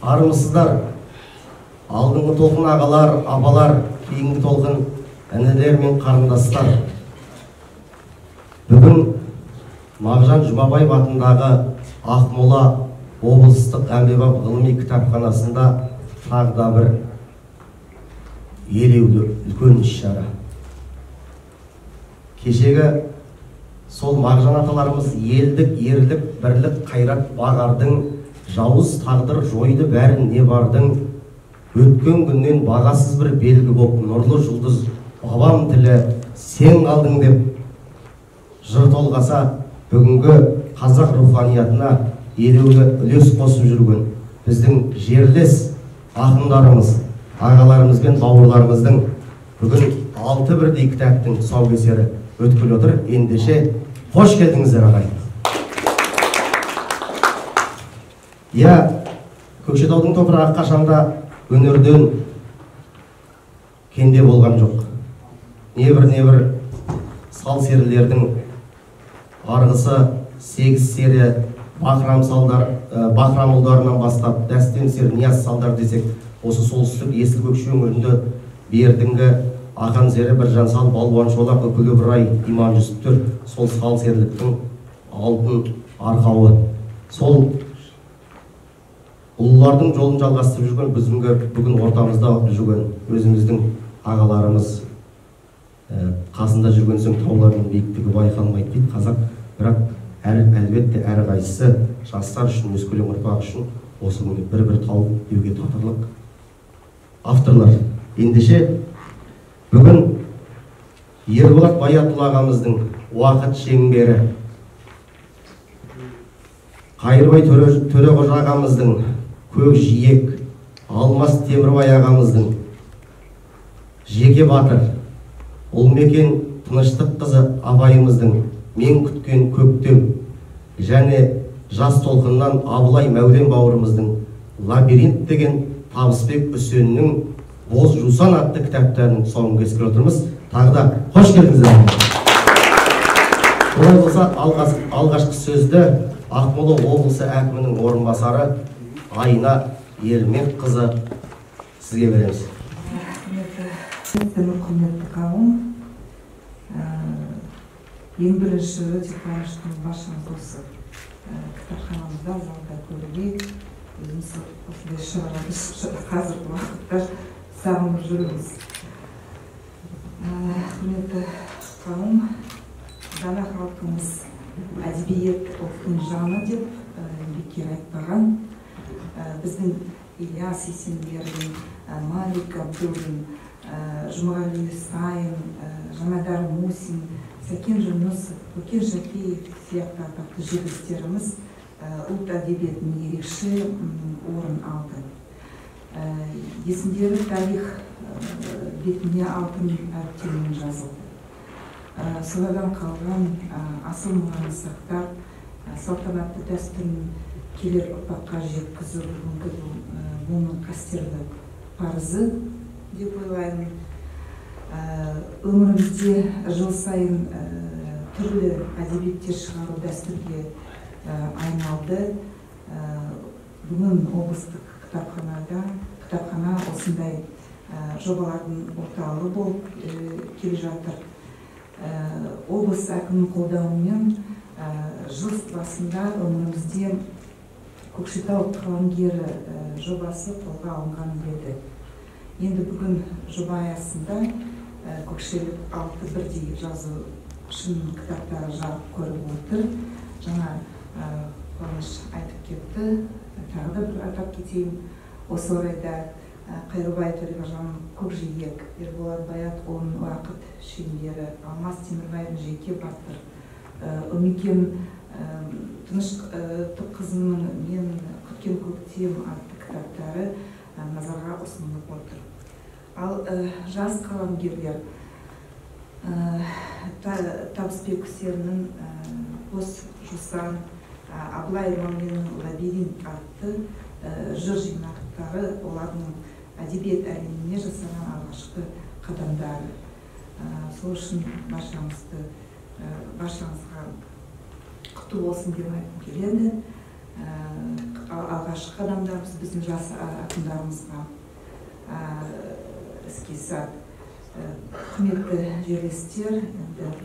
армысыздар. Алдыңғы толқын ағалар, апалар, кейінгі толқын інілер мен қарындастар. Бүгін Мағжан Жұмабаев атындағы Ақмола облыстық әмбебап ғылыми кітапханасында тағы да бір елеулі үлкен іс-шара. Кешегі сол Мағжан аталарымыз елдік, ерлік, бірлік, қайрат бағардың, жауыз тағдыр жойды бәрін не бардың, өткен күннен бағасыз бір белгі боп нұрлы жұлдыз, бабам тілі сен қалдың деп жыр толғаса, бүгінгі қазақ руханиятына елеулі үлес қосып жүрген біздің жерлес ақындарымыз, ағаларымыз бен бауырларымыздың бүгін 6 бірдей кітаптың тұсаукесері өткелі отыр. Ендеше қош келдіңіздер ағайын. Көкшетаудың топырағы қашанда өнерден кенде болған жоқ. Небір сал серілердің арғысы 8 сері, Бақрам ұлдарынан бастап, дәстен сері, Нияз салдар десек, осы солтүстік Есіл Көкше өңірінде Бердіңгі, Ақан сері, Біржан сал, Балуан шолақ, Үкілі Бұрай, Иман Жүсіптер, сол сал серіліктің алтын арқауы. Сол ұлылардың жолын жалғастырып жүрген, бүгін ортамызда жүрген өзіміздің ағаларымыз, қасында жүрген соң таулардың биіктігі байқалмайды дейді қазақ. Бірақ әлбетте әрқайсысы жастар үшін, өскелең ұрпақ үшін осы күні бір тау деуге татырлық авторлар. Ендеше бүгін Ерболат Баятұлы ағамыздың уақыт шеңбері, Қайырбай Төреқожа ағамыздың көк жиек, Алмас Темірбай ағамыздың жеке батыр, Ұлмекен Тыныштық қызы абайымыздың мен күткен көктем, және жас толқыннан Абылай Мәулен бауырымыздың Лабиринт деген Табысбек Үсеннің Боз Жусан атты кітаптарының тұсауын кескелі отырмыз. Тағы да қош келдіңіздер. Олай болса, алғашқы сөзді Ақмола облысы әкімінің орынбасары Айна Ермекқызы сізге береміз. Құрметті қауым, ең бірінші өте қуаныштымын баршаңыз осы кітапханамызда залда көруге, өзіміз осындай шараларды қазіргі уақытта сағынып жүрміз. Құрметті қауым, дана халқымыз әдебиет ұлттың жаны деп бекер айтпаған. Біздің Ильяс Есенберлин, Малик Абдуллин, Жұмағали Сайын, Жанайдар Мусин, Сәкен Жүнісов, Көкен Шәкеев сияқты атақты жерлестеріміз ұлт әдебиетінің ерекше орын алды. Есімдері тарих бетіне алтын әріптермен жазылды. Солардан қалған асыл мұраны сақтап, салтанатты дәстүрін келер ұрпаққа жеткізу бұның қастерлі парызы деп ойлаймын. Өмірімізде жыл сайын түрлі әдебиеттер шығару дәстүрге айналды. Бүгін облыстық кітапхана осындай жобалардың орталығы болып келе жатыр. Облыс әкімінің қолдауымен жыл басында өмірімізде Көкшетау қаламгері жобасы қолға алынған еді. Енді бүгін жоба аясында көкшелік 6 бірдей жазу үшін кітаптары жарық көріп отыр. Жаңа Қуаныш айтып кетті, тағы да бір атап кетейін. Осы орайда Қайырбай Төреқожаның көк жиек, Ерболат Баятұлының уақыт шеңбері, Алмас Темірбайдың жеке батыр, Ұлмекен Тыныштық қызының мен күткен көктем атты кітаптары назарға ұсынылып отыр. Ал жас қаламгерлер Табысбек Үсеннің Боз Жусан, Абылай Мәуленнің Лабиринт атты жыр жинақтары олардың әдебиет әлеміне жасаған алғашқы қадамдары. Сол үшін баршаңызға құтты болсын деп айтқым келеді. алғашқы қадамдарымыз біздің жас ақындарымызға іске асады. Құрметті жерлестер,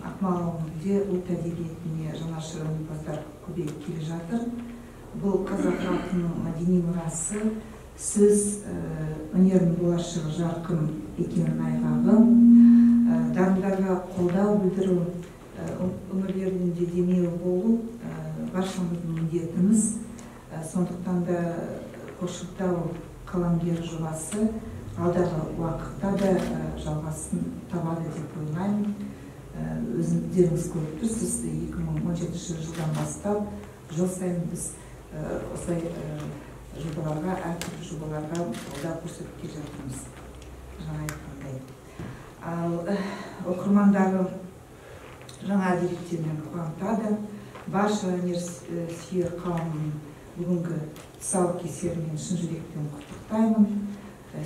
Ақмола өңірінде ұлт әдебиетіне жанашыр өнерпаздар көбейіп келе жатыр. Бұл қазақ халқының мәдени мұрасы, сөз өнерінің болашағы жарқын екенін айғағы. Дарындарға қолдау білдіру, өмірлерінде демеу болу баршамыздың міндетіміз. Сондықтан да Көкшетау қаламгері жобасы алдағы уақытта да жалғасын табады деп ойлаймын. Өздеріңіз көріп тұрсыз, 2017 жылдан бастап жыл сайын біз осылай жобаларға, әртүрлі жобаларға қолдау көрсетіп келе жатырмыз. Жаңа айтқандай. Ал оқырмандары жаңа әдебиеттермен қуантады. Барша өнерсүйер қауымның бүгінгі тұсаукесерімен шын жүректен құттықтаймын.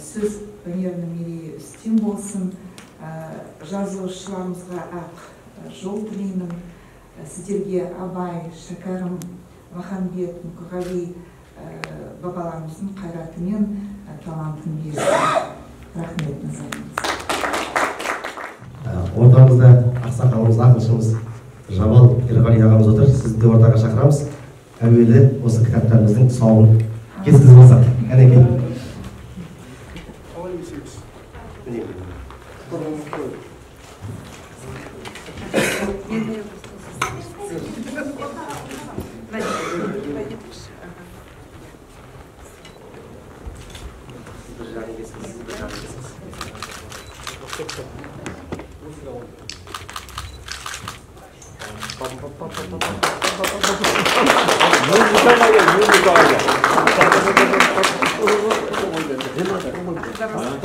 Сөз өнерінің мерейі үстем болсын. Жазушыларымызға ақ жол тілеймін. Сіздерге Абай, Шәкәрім, Махамбет, Мұқағали бабаларымыздың қайраты мен талантын берсін. Рахмет, назарыңыз. Ортамызда ақсақалымыз, ақыншымыз Жамал Ерғали ағамыз отыр. Сізді ортаға шақырамыз. Әуелі осы кітаптарымыздың тұсауын кескізіп алсақ. Әнекей.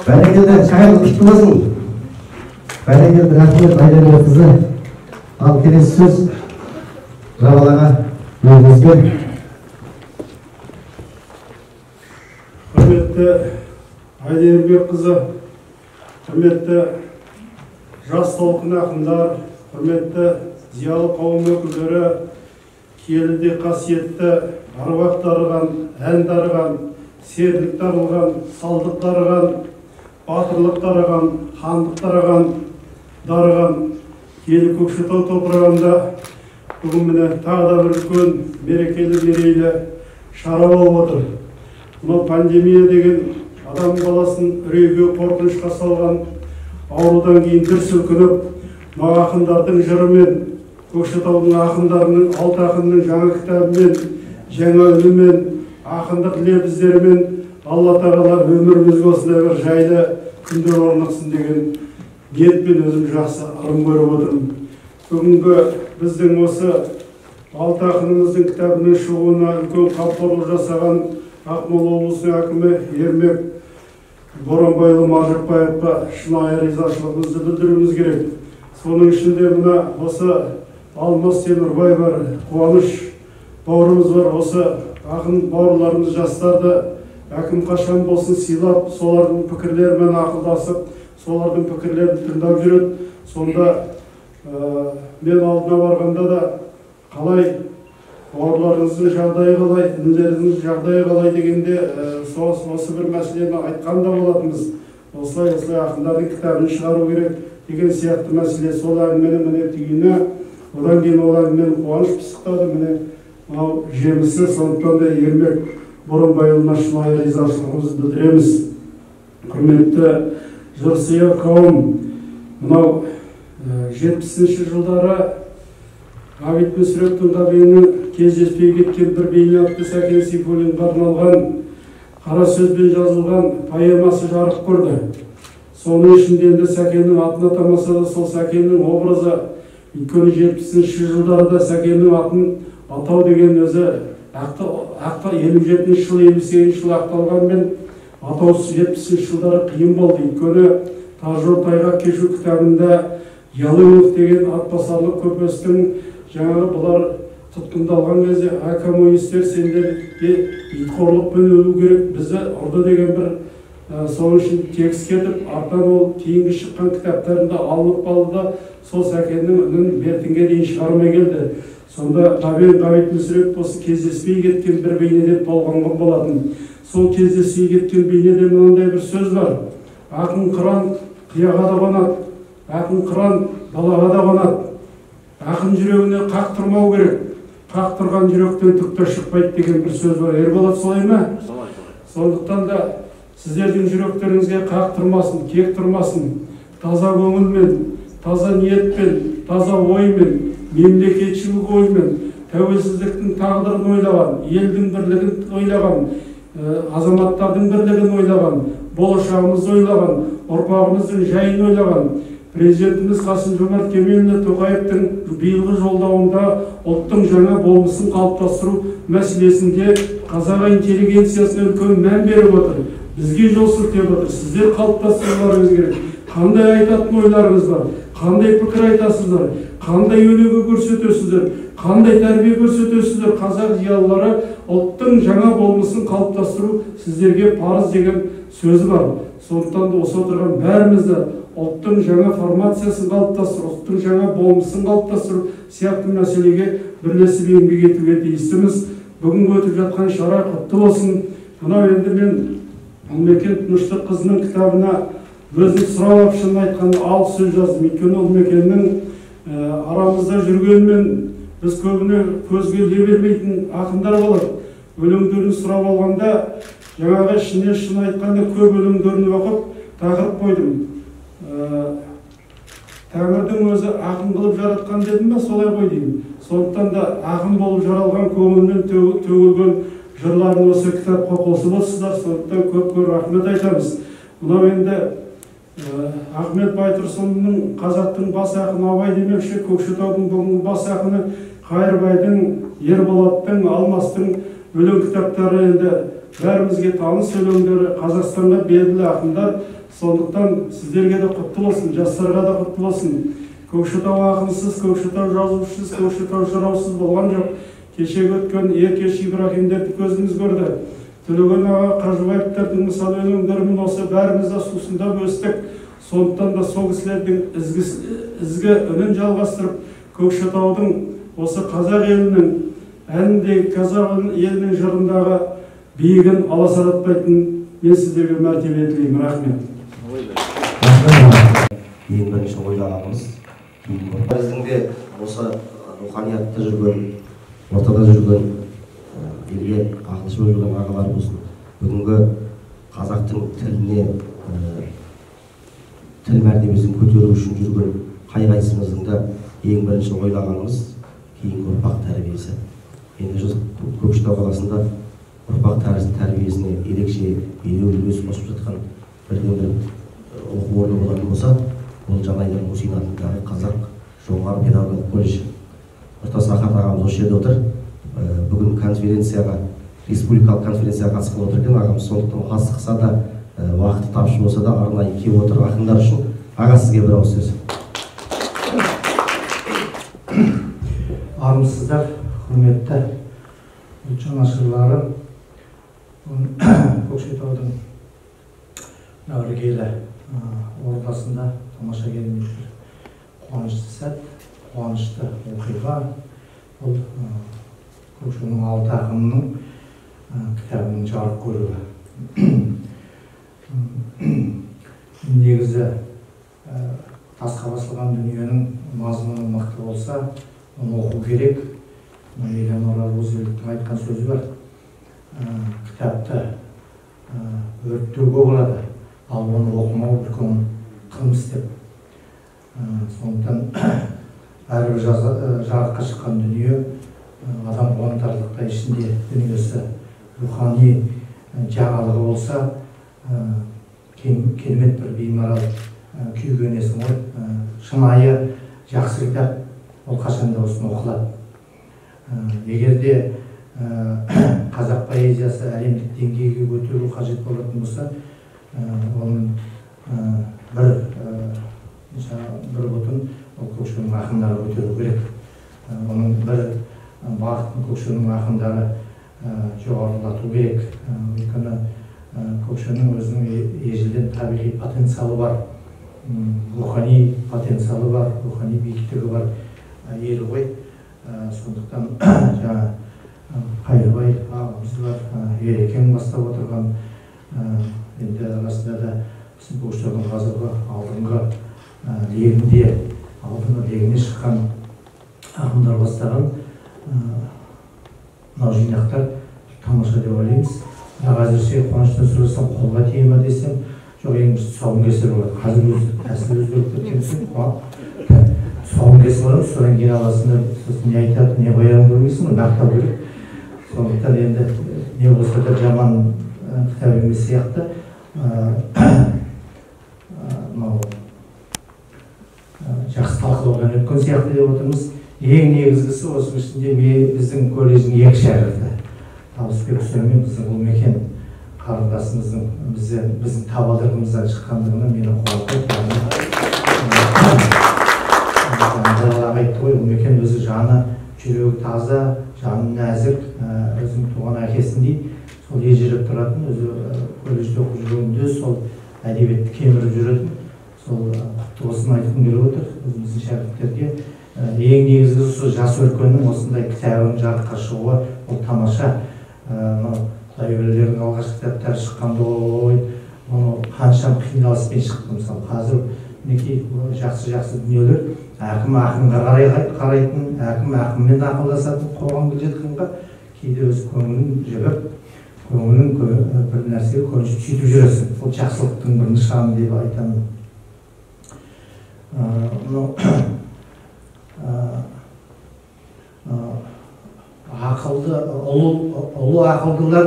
Бәрекелді, шағайымыз құтты болсын. Бәрекелді, рахмет Айдарбек қызы. Ал келесі сөз Жамал аға, өзіңізге. Құрметті Айдарбек қызы, құрметті жас толқын ақындар, құрметті зиялы қауым өкілдері, киеліде қасиетті аруақ дарыған, ән дарыған, серлік дарылған, салдық дарыған, батырлық дарыған, хандық дарыған киелі Көкшетау топырағында бүгін міне тағы да бір үлкен мерейлі шара болып отыр. Мынау пандемия деген адам баласын үрейге, қорқынышқа салған аурудан кейін дүр сілкініп, мына ақындардың жырымен, Көкшетаудың ақындарының, алты ақынның жаңа кітабымен, жаңа үнімен, ақындық лебіздерімен Алла тағала өмірімізге осындай бір жайлы күндер орнықсын деген ниетпен өзім жақсы ырым көріп отырмын. Бүгінгі біздің осы алты ақынымыздың кітабының шығуына үлкен қамқорлық жасаған Ақмола облысының әкімі Ермек Боранбайұлы Мажықбаевқа шынайы ризашылығымызды білдіруіміз керек. Соның ішінде мына осы Алмас Темірбай бар, Қуаныш бауырымыз бар, осы ақын бауырларымыз жастарды әкім қашан болсын сыйлап, солардың пікірлерімен ақылдасып, солардың пікірлерін тыңдап жүреді. Сонда мен алдына барғанда да қалай бауырларыңыздың жағдайы қалай, інілеріңіздің жағдайы қалай дегенде осы бір мәселені айтқан да болатынбыз. Осылай ақындардың кітабын шығару керек деген сияқты мәселе. Сол әңгіменің міне түйіні, одан кейін ол әңгіменің қуаныш пысықтады, міне мынау жемісі. Сондықтан да Ермек Боранбайұлына шынайы ризашылығымызды білдіреміз. Құрметті жырсүйер қауым, мынау 70-ші жылдары Ғабит Мүсірептің ғабеңі кездеспей кеткен бір бейне атты Сәкен Сейфуллинге арналған қара сөзбен жазылған поэмасы жарық көрді. Соның ішінде енді Сәкеннің атын атамаса да сол Сәкеннің образы, өйткені 70-ші жылдарда Сәкеннің атын атау деген өзі 57-ші жыл, 58-ші жыл ақталғанмен атау 70-ші жылдары қиын болды. Өйткені Тажор Тайғақ кешу кітабында Ялымов деген атбасарлық көпестің жаңағы бұлар тұтқындалған кезде коммунистер сендерге итқорлықпен өлу керек, бізді ұрды деген бір соның үшін текст кетіп, артынан ол кейінгі шыққан кітаптарында алынып қалды да, сол сәкеннің үнін бертінге дейін шығармай келді. Сонда Ғабен Ғабит Мүсірепов осы кездеспей кеткен бір бейнеден толғанған болатын. Сол кездеспей кеткен бейнеде мынандай бір сөз бар. Ақын қыран қияға да қонады, ақын қыран далаға да қонады. Ақын жүрегіне қақтырмау керек, қақтырған жүректен түк те шықпайды деген бір сөз бар. Ерболат солай ма? Сондықтан да сіздердің жүректеріңізге қақтырмасын, кектірмасын, таза көңілмен, таза ниетпен, таза оймен, мемлекетшілік оймен, тәуелсіздіктің тағдырын ойлаған, елдің бірлігін ойлаған, азаматтардың бірлігін ойлаған, болашағымызды ойлаған, ұрпағымыздың жайын ойлаған, президентіміз Қасым-Жомарт Кемелұлы Тоқаевтың биылғы жолдауында ұлттың жаңа болмысын қалыптастыру мәселесінде қазақ интеллигенциясына үлкен мән беріп отыр. Бізге жол сілтеп отыр. Сіздер қалыптастыруларыңыз керек. Қандай айтатын ойларыңыз бар, қандай пікір айтасыздар, қандай өнеге көрсетесіздер, қандай тәрбие көрсетесіздер. Қазақ зиялылары ұлттың жаңа болмысын қалыптастыру сіздерге парыз деген сөзі бар. Сондықтан да осы отырған бәрімізді ұлттың жаңа формациясын қалыптастыру, ұлттың жаңа болмысын қалыптастыру сияқты мәселеге бірлесіп еңбек етуге тиістіміз. Бүгін өтіп жатқан шара құтты болсын. Мынау енді мен Ұлмекен Тыныштыққызының кітабына өзім сұрап шынын айтқанда 6 сөз жаздым. Өйткені Ұлмекеннің арамызда жүргенмен біз көбіне көзге іле бермейтін ақындар болады. Өлеңдерін сұрап алғанда жаңағы ішіне шын айтқанда көп өлеңдерін оқып тақырып қойдым. Тәңірдің өзі ақын қылып жаратқан дедім ба, солай ғой деймін. Сондықтан да ақын болып жаралған көңілмен төгілген жырларын осы кітапқа қосып отырсыздар. Сондықтан көп рахмет айтамыз. Мынау енді Ахмет Байтұрсынның қазақтың бас ақыны Абай демекші, Көкшетаудың бүгінгі бас ақыны Қайырбайдың, Ерболаттың, Алмастың өлең кітаптары енді бәрімізге таныс өлеңдері, Қазақстанға белгілі ақындар. Сондықтан сіздерге де құтты болсын, жастарға да құтты болсын. Көкшетау ақынсыз, Көкшетау жазушысыз, Көкшетау жыраусыз болған жоқ. Кешегі өткен Еркеш Ибрахимдерді көзіміз көрді. Төлеген аға Қажыбаевтардың мысалы өлеңдерімен осы бәрімізді сусындап өстік. Сондықтан да сол кісілердің ізгі үнін жалғастырып, Көкшетаудың осы қазақ елінің әніндегі қазақ елінің жырындағы биігін аласаратпайтын мен сіздерге мәртебе тілеймін. Рахмет. Ең бірінші ойлағанымыз біздің де осы руханиятта жүрген, ортада жүрген, елге ағылшын жүрген ағалар болсын, бүгінгі қазақтың тіліне, тіл мәртебесін көтеру үшін жүрген қай-қайсымыздың да ең бірінші ойлағанымыз кейінгі ұрпақ тәрбиесі. Енді Көкшетау қаласында ұрпақ тәрбиесіне ерекше елеулі үлес қосып жатқан бірден-бір оқу орны болатын болса, ол Жанайдар Мусин атындағы Қазақ жоғары педагогикалық колледжі. Нұртас Ахат ағамыз осы жерде отыр. Бүгін конференцияға, республикалық конференцияға қатысып отыр екен ағамыз. Сондықтан асықса да, уақыты тапшы болса да арнайы келіп отыр. Ақындар үшін аға сізге бір ауыз сөз. Армысыздар, құрметті жанашырлары. Көкшетаудың іргелі ортасында тамаша керемет қуанышты сәт, қуанышты оқиға. Бұл Көкшетаудың 6 ақынының кітабының жарық көруі. Негізі тасқа басылған дүниенің мазмұны мықты болса, оны оқу керек. Элеонора Рузвельттің айтқан сөзі бар. Кітапты өрттеуге болады, ал оны оқымау үлкен қылмыс деп. Сондықтан әрбір жарыққа шыққан дүние адам қуантарлықтай ішінде дүниесі рухани жаңалығы болса, керемет бір беймарал күйге енесің ғой. Шынайы жақсы кітап ол қашанда осыны оқылады. Егерде қазақ поэзиясы әлемдік деңгейге көтеру қажет болатын болса, оның бір бұтын Көкшетаудың ақындары көтеру керек. Оның бір бағытын Көкшетаудың ақындары жоғарылату керек. Өйткені көкшенің өзінің ежелден табиғи потенциалы бар, рухани потенциалы бар, рухани биіктігі бар ел ғой. Сондықтан жаңа Қайырбай ағамыз бар, Ерекең бастап отырған, енді арасында да біздің көкшенің қазіргі алдыңғы легінде, алдыңғы легіне шыққан ақындар бастаған мынау жинақтар тамаша деп ойлаймыз. Бірақ әзірше қуаныштан сұрасам, қолға тие ме десем, жоқ, ең бірінші тұсаукесер болады. Қазір тәсіл өзгеріп кеткен соң тұсаукесер болады, содан кейін аласында сосын не айтады, не баяғын көрмейсің, нақтау керек. Сондықтан енді не болса да жаман кітап емес сияқты мынау жақсы талқылаудан өткен сияқты деп отырмыз. Ең негізгісі осының ішінде біздің колледждің екі шәкірті Табысбек Үсенмен біздің Ұлмекен қарындасымыздың біздің табалдырығымыздан шыққандығына мені қуантады. Айтты ғой, Ұлмекен өзі жаны жүрегі таза, жаны нәзік, өзінің туған әкесіндей, сол ежіреп тұратын, өзі колледжде оқып жүргенде сол әдебиетті кеміріп жүретін, сол осыны айтқым келіп отыр өзіміздің шәкірттерге. Ең негізгісі жас өркеннің осындай кітабының жарыққа шығуы, ол тамаша. Құдайберлердің алғашқы кітаптары шыққанда ой, оны қанша қиналыспен шықты. Мысалы, қазір мінекей жақсы дүниелер, әкім ақынға қарайтын, әкім ақынмен ақылдасатын қоғам келе жатқанға кейде өз көңілін жібіп, көңілін бір нәрсеге көншіп сөйтіп жүресің. Ол жақсылықтың бір нышаны деп айтамын. Ақылды, ұлы ақылдылар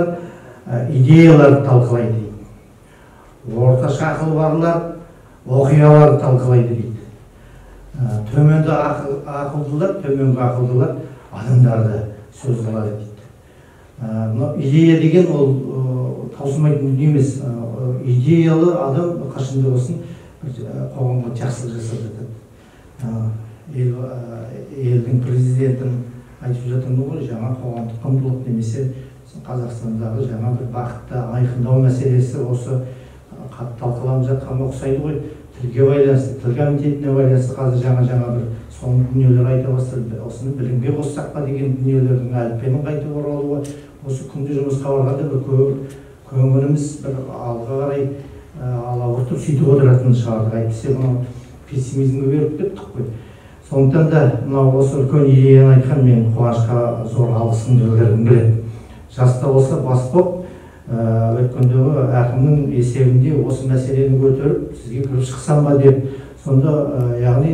идеяларды талқылайды дейді. Орташа ақыл барлар оқиғаларды талқылайды дейді. Төменгі ақылдылар адамдарды сөз қылады дейді. Идея деген ол таусылмайтын дүние емес. Идеялы адам қашанда болсын қоғамға жақсылық жасап жатады. Елдің президентін айтып жатырмын ғой, жаңа қоғамдық құндылық немесе Қазақстандағы жаңа бір бақытты айқындау мәселесі осы қатты талқыланып жатқанға ұқсайды ғой. Тілге байланысты, тіл комитетіне байланысты қазір жаңа бір соңғы дүниелер айта бастады. Осыны білімге қоссақ па деген дүниелердің әліппенің қайтып оралуы, осы күнде жұмысқа барғанда бір көңіліміз бір алға қарай алабұртып сөйтіп отыратын шығардық. Әйтпесе мынау пессимизмге беріп кеттік қой. Сондықтан да мынау осы үлкен идеяны айтқан мен Қуанышқа зор алғысымды білдіргім келеді. Жаста болса бас болып, өткендегі әкімнің есебінде осы мәселені көтеріп, сізге кіріп шықсам ба деп, сонда яғни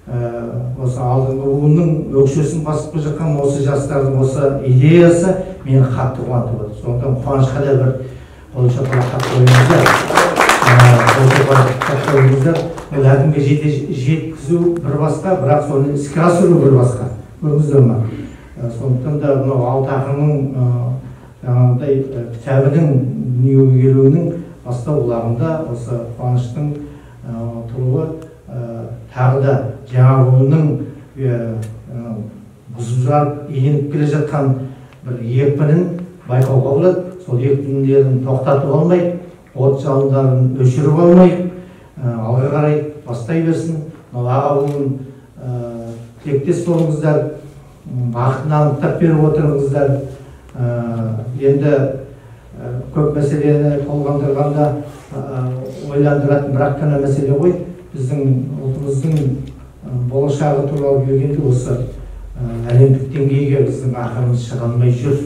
осы алдыңғы буынның өкшесін басып жатқан осы жастардың осы идеясы мені қатты қуантып отыр. Сондықтан Қуанышқа да бір қол шапалақтап қойыңыздар. Ол әкімге жеткізу бір басқа, бірақ соны іске асыру бір басқа. Көрдіңіздер ме? Сондықтан да мынау алты ақынның жаңағыдай кітабының дүниеге келуінің бастауларында осы Қуаныштың тұруы тағы да жаңа буынның бұзып жарып еніп келе жатқан бір екпінін байқауға болады. Сол екпіндерін тоқтатып алмай, от жалындарын өшіріп алмай, алға қарай бастай берсін. Аға буын тілектес болыңыздар, бақытын анықтап беріп отырыңыздар. Енді көп мәселені толғандырғанда ойландыратын бірақ қана мәселе ғой. Біздің ұлтымыздың болашағы туралы келгенде осы әлемдік деңгейге біздің ақынымыз шыға алмай жүр.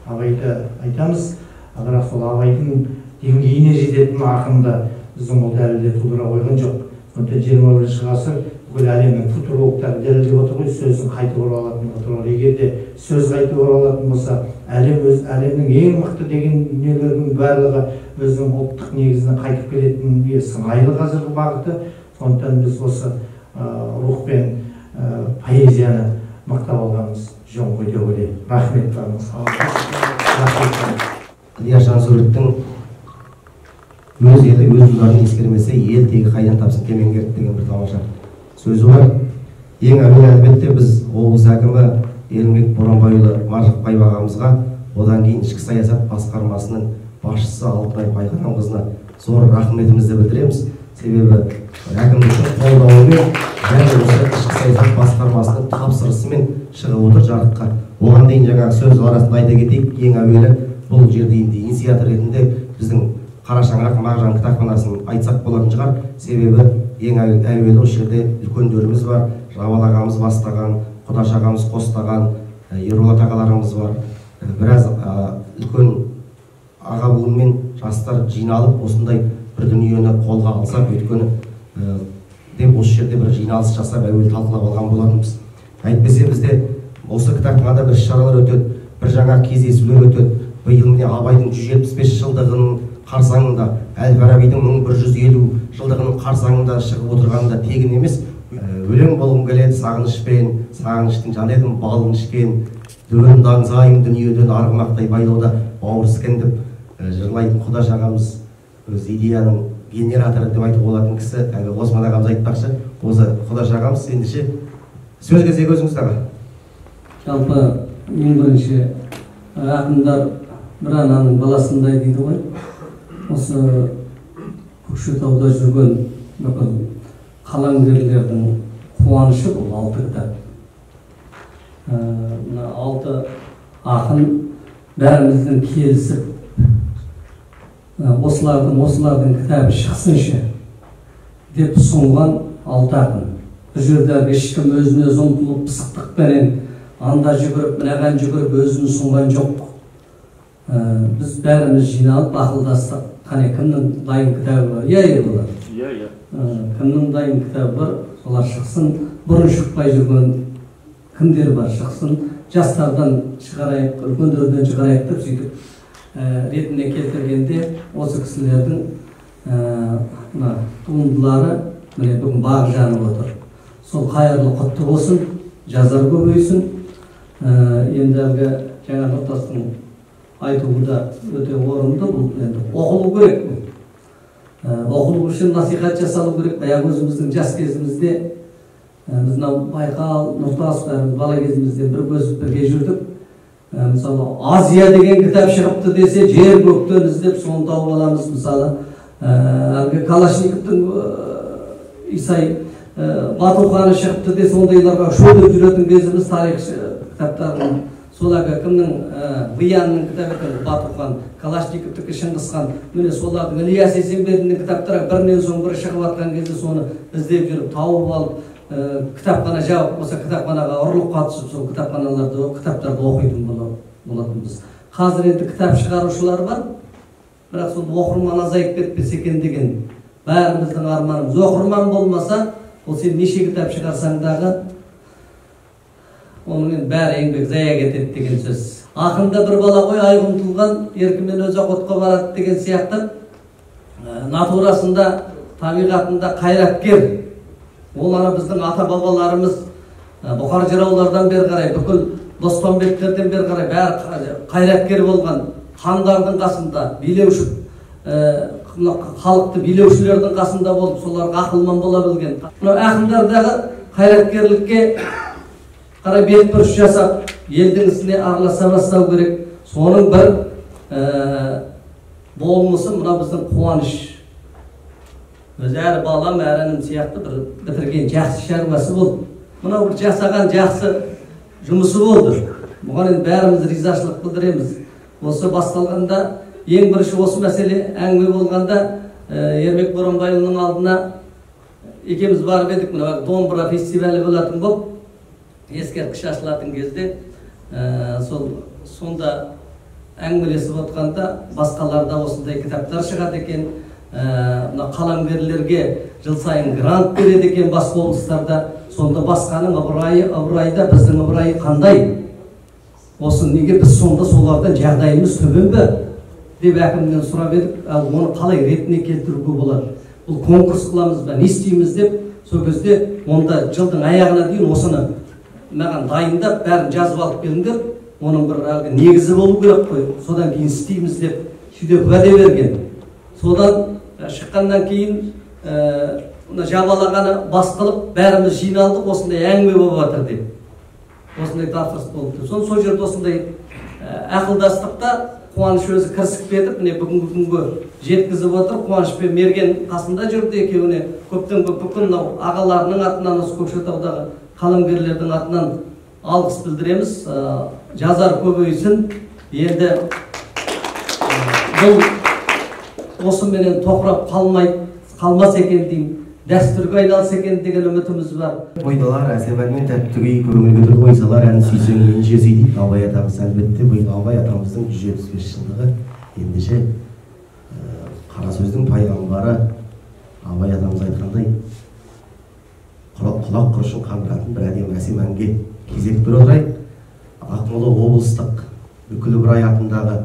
Абайды айтамыз, бірақ сол абайдың деңгейіне жететін ақынды біздің ол дәлелде тудыра қойған жоқ. Сондықтан 21 ғасыр бүкіл әлемнің футурологтары дәлелдеп отыр ғой, сөзін қайтып оралатын отыр. Егер де сөз қайтып оралатын болса, әлемнің ең мықты деген дүниелердің барлығы өзінің ұлттық негізіне қайтып келетін сыңайлы қазіргі бағыты. Сондықтан біз осы рух пен поэзияны мақтап алғанымыз жөн ғой деп ойлаймын. Рахмет барыңыз. Ілияс Жансүгіровтің өз елі өз ұлдарын ескермесе, ел тегі қайдан тапсын кемеңгерді деген бір тамаша сөзі бар. Ең әуелі әлбетте біз облыс әкімі Ермек Боранбайұлы Маржықпаев ағамызға Одан кейін ішкі саясат басқармасының басшысы Алтынай Байқанамқызына зор рахметімізді білдіреміз. Себебі әкімдіктің қолдауымен және осы ішкі саясат басқармасының тапсырысымен шығып отыр жарыққа. Оған дейін жаңағы сөз арасында айта кетейік, ең әуелі бұл жерде инициатор ретінде біздің Қарашаңырақ Мағжан кітапханасын айтсақ болатын шығар. Себебі ең әуелі осы жерде үлкендеріміз бар, Жабал ағамыз бастаған, Құдаш ағамыз қостаған, Ерболат ағаларымыз бар. Біраз үлкен аға буынмен жастар жиналып осындай бір дүниені қолға алсақ, өйткені деп осы жерде бір жиналыс жасап әуелі талқылап алған болатынбыз. Әйтпесе бізде осы кітапханада бір шаралар өтеді, бір жаңа кездесулер өтеді. Биыл міне Абайдың 175 жылдығының қарсаңында, Әл-Фарабидің 1150 жылдығының қарсаңында шығып отырғанында тегін емес. Өлең болғым келеді сағынышпен, сағыныштың жан едім балын ішкен, дөңді аңсайым дүниеден арғымақтай байлауда бауырскен деп жырлайтын Құдаш ағамыз өз идеяның генераторы деп айтуға болатын кісі. Осман ағамыз айтпақшы, осы Құдаш ағамыз ендеше сөз кезегі өзіңізде аға. Жалпы ең бірінші ақындар бір ананың баласындай дейді ғой. Осы Көкшетауда жүрген бүкіл қаламгерлердің қуанышы бұл 6 кітап. Мына 6 ақын бәріміздің келісіп осылардың кітабы шықсыншы деп ұсынған 6 ақын. Бұл жерде ешкім өзін-өзі ұмтылып пысықтықпенен анда жүгіріп, мынаған жүгіріп өзін ұсынған жоқ. Біз бәріміз жиналып ақылдастық. Қане кімнің дайын кітабы бар? Ерболат. Кімнің дайын кітабы бар? Солар шықсын. Бұрын шықпай жүрген кімдер бар? Шықсын. Жастардан шығарайық, үлкендерден шығарайық деп сөйтіп ретіне келтіргенде осы кісілердің туындылары міне бүгін бағы жанып отыр. Сол қайырлы құтты болсын, жазар көбейсін. Енді әлгі жаңа Нұртастың айтуы да өте орынды. Бұл енді оқылу керек. Оқылу үшін насихат жасалу керек. Баяғы өзіміздің жас кезімізде біз Байқал, Нұртас бала кезімізде бір көзіп бірге жүрдік. Мысалы Азия деген кітап шығыпты десе, жер көктен іздеп соны тауып аламыз. Мысалы әлгі Калашниковтың Исай Батуханы шығыпты десе, сондайларға шөліп жүретін кезіміз тарих кітаптарын. Сол әлгі кімнің Биянның кітабы екен, Батухан, Калашниковтікі Шыңғысхан, міне солардың Ілияс Есенберлиннің кітаптары бірінен соң бірі шығып жатқан кезде соны іздеп жүріп, тауып алып, кітапхана жауып, осы кітапханаға ұрлық қатысып, сол кітаптарды оқитын болатынбыз. Қазір енді кітап шығарушылар бар, бірақ сол оқырман азайып кетпесе екен деген бәріміздің арманымыз. Оқырман болмаса, ол сен неше кітап шығарсаң дағы, оның бәрі еңбек зая кетеді деген сөз. Ақында бір бала ғой, айғым тұлған, еркімен өзі отқа барады деген сияқты, натурасында, табиғатында қайраткер. Ол ана біздің ата-бабаларымыз Бұқар жыраулардан бері қарай, бүкіл Доспанбектерден бері қарай бәрі қайраткер болған, хандардың қасында, билеуші, халықты билеушілердің қасында болып, соларға ақылман бола білген. Ақындардағы қайраткерлікке қарай бетбұрыс жасап, елдің ісіне араласа бастау керек. Соның бір болмысы мына біздің қуаныш. Өзі әрі балам, әрінің сияқты бір бітірген жақсы шаруасы болды. Мына бір жасаған жақсы жұмысы болды. Бұған енді бәріміз ризашылық білдіреміз. Осы басталғанда, ең бірінші осы мәселе әңгіме болғанда, Ермек Боранбайұлының алдына екеуміз барып едік. Мына домбыра фестивалі болатын болып, ескерткіш ашылатын кезде, сонда әңгімелесіп отқанда басқаларда осындай кітаптар шығады екен, қаламгерлерге жыл сайын грант береді екен басқа облыстарда. Сонда басқаның ыбырайда біздің ыбырайы қандай? Осы неге біз сонда солардан жағдайымыз төмен бе? Деп әкімнен сұрап едік, оны қалай ретіне келтіруге болады? Бұл конкурс қыламыз ба, не істейміз деп, сол кезде онда жылдың аяғына дейін осыны маған дайындап, бәрін жазып алып келіңдер, оның бір негізі болу керек қой, содан кейін істейміз деп, сөйтіп уәде берген. Содан шыққаннан кейін жабалағаны басқылып, бәріміз жиналдық, осындай әңгіме болып жатыр деп. Осындай тапсырыс болды. Сол жерде осындай ақылдастықта қуаныш өзі кірісіп кетіп, міне бүгінгі күнге жеткізіп отыр. Қуаныш пен Мерген қасында жүрді, екеуіне көптен көп бүкіл мынау ағаларының атынан, осы Көкшетаудағы қаламгерлердің атынан алғыс білдіреміз. Жазар көбейсін. Енді бұл осыменен тоқырап қалмас екен деймін. Дәстүрге айналса екен деген үмітіміз бар. Ойдалар әсемәнмен тәттігі көңіл көтір ойсалар ән сүйсең еншесі дейді. Абай атамыз әлбетте биыл Абай атамыздың 175 жылдығы. Ендеше қара сөздің пайғамбары Абай атамыз айтқандай құлақ құрышын қандыратын бір әдемі әсем әнге кезек бере отырайық. Ақмола облыстық Бүкіл Ыбырай атындағы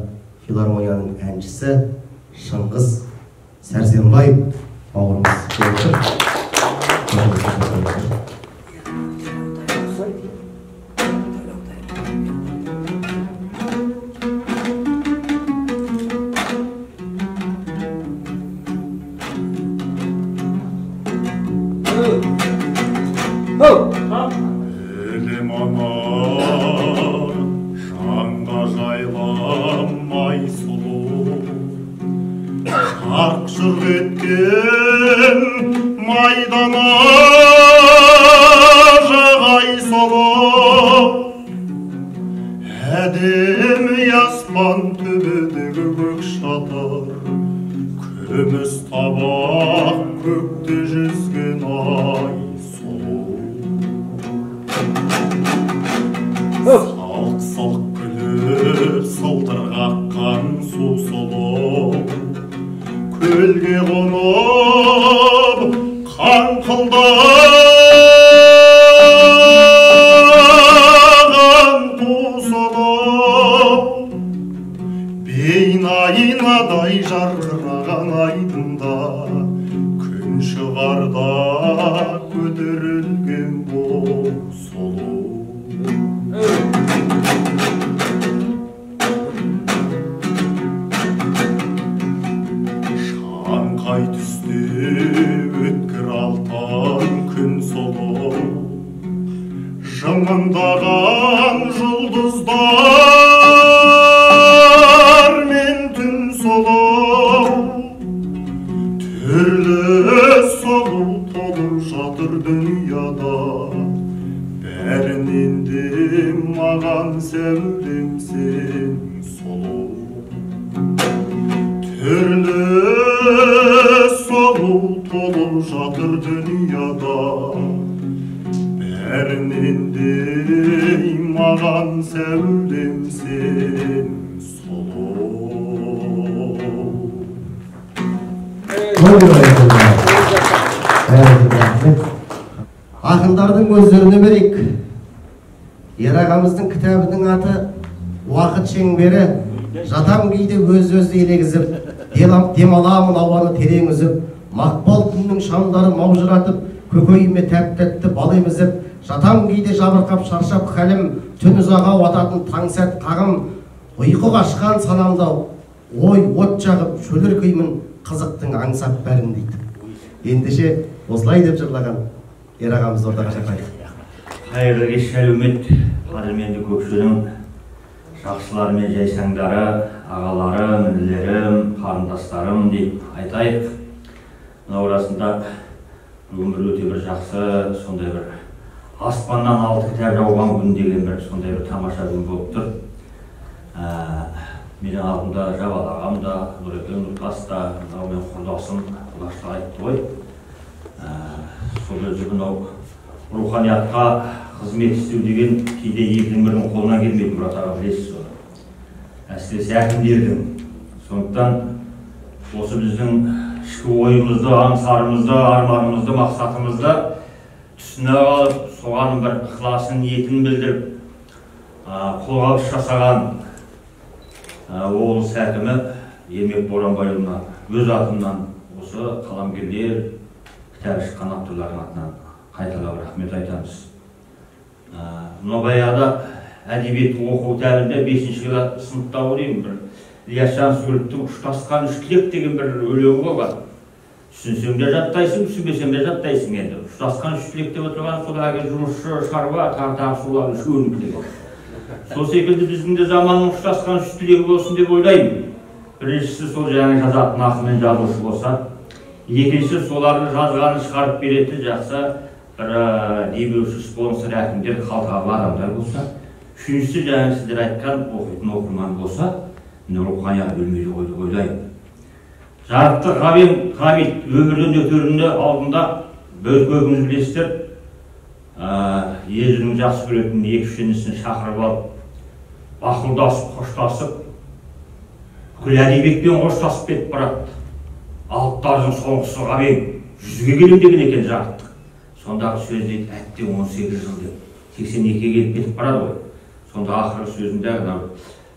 филармонияның әншісі Шыңғыс Сәрсенбаев бауырымыз келіп шаңға жайламай сұлу ақ жыр еткен майдана жағай солы әдемі аспан төбедегі көк шатыр күміс табақ көкте жүзген ай Салқ-салқ күліп сылдыр қаққан су сұлу көлге қонып қаңқылдаған ту сұлу бейнайнадай жарқыраған айдында күн шығарда көтерілген бұл сұлу Шаңқай түсте өткір алтын күн сұлу жымыңдаған жұлдыздар мен түн сұлу түрлі сұлу толып жатыр дүнияда бәрінен де маған сәулем сен сұлу түрлі сұлу толып жатыр дүнияда бәрінен де маған сәулем сен сұлу Ақындардың өздеріне берейік. Ер ағамыздың кітабының аты «Уақыт шеңбері». Жатам кейде өз-өзді елегізіп, демаламын ауаны терең үзіп, мақпал күннің шамдары маужыратып, көкейіме тәп-тәтті бал емізіп, жатам кейде жабырқап шаршап хәлім, түн ұзаға уататын таң сәт қағым, ұйқы қашқан санамда ой от жағып, шөліркеймін қызықтың аңсап бәрін дейді. Ендеше осылай деп жырлаған ер ағамызды ортаға шақырайық. Қайырлы кеш әлеумет, қадірменді көкшенің жақсылары мен жайсаңдары, ағаларым, інілерім, қарындастарым деп айтайық. Мынау расында бүгін бір өте бір жақсы, сондай бір аспаннан алты кітап жауған күн деген бір сондай бір тамаша күн болып тұр. Менің алдымда Жабал ағам да, Нұрекен Нұртас да, мынау мен құрдасым Құлашты айтты ғой. Сол өзі мынау руханиятқа қызмет істеу деген кейде екінің бірінің қолынан келмейді, Мұрат аға білесіз оны. Әсіресе әкімдердің. Сондықтан осы біздің ішкі ойымызды, аңсарымызды, арманымызды, мақсатымызды түсіне алып, соған бір ықыласын, ниетін білдіріп, қолғабыс жасаған облыс әкімі Ермек Боранбайұлына өз атымнан осы қаламгерлер, кітабы шыққан авторлардың атынан қайталап рахмет айтамыз. Мына баяғыда әдебиет оқу тәрімде 5-ші сыныпта ойлаймын бір Ілияс Жансүгіровтің ұштасқан үш тілек деген бір өлеңі болған. Түсінсең де жаттайсың, түсінбесең де жаттайсың енді. Ұштасқан үш тілек деп отырған сол әлгі жұмысшы, шаруа, тағы солардың үшеуінікі деген. Сол секілді біздің де заманның ұштасқан үштілігі болсын деп ойлаймын. Біріншісі сол жаңа жазатын ақын мен жазушы болса, екінші соларды жазғанын шығарып беретін жақсы бір демеуші спонсор әкімдер, қалталы адамдар болса, үшіншісі жаңа сіздер айтқан оқитын оқырман болса, руханият өлмейді ғой деп ойлаймын. Жарықты Ғабит өмірден өтерінің алдында көбіңіз білесіздер, өзінің жақсы көретін екі-үш інісін шақырып алып, бақылдасып, қоштасып, бүкіл әдебиетпен қоштасып кетіп барады. Алыптардың соңғысы Ғабең 100-ге келем деген екен Жарықтық. Сондағы сөз дейді, әттең 18 жыл деп, 82-ге келіп кетіп барады ғой. Сонда ақырғы сөзінде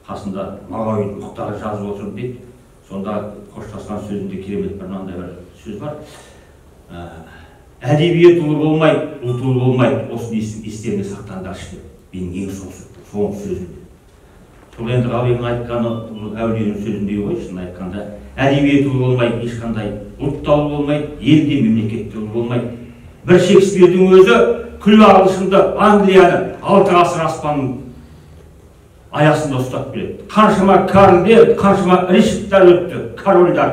қасында Мағауин Мұхтар жазып отырып дейді. Сонда қоштасқан сөзінде керемет бір мынандай бір сөз бар. Әдебиет ұлы болмайды, ұлт ұлы болмайды, осыны естеріңе сақтаңдаршы деп, менің ең соңғы сөзімде. Сол енді Ғабеңнің айтқаны әулиенің сөзіндей ғой, шын айтқанда, әдебиет ұлы болмайды, ешқандай ұлт та ұлы болмайды, ел де мемлекет те ұлы болмайды. Бір Шекспирдің өзі күллі ағылшынды Англияны 6 ғасыр аспанның аясында ұстап келеді. Қаншама карльдер, қаншама Ричардтар өтті, корольдар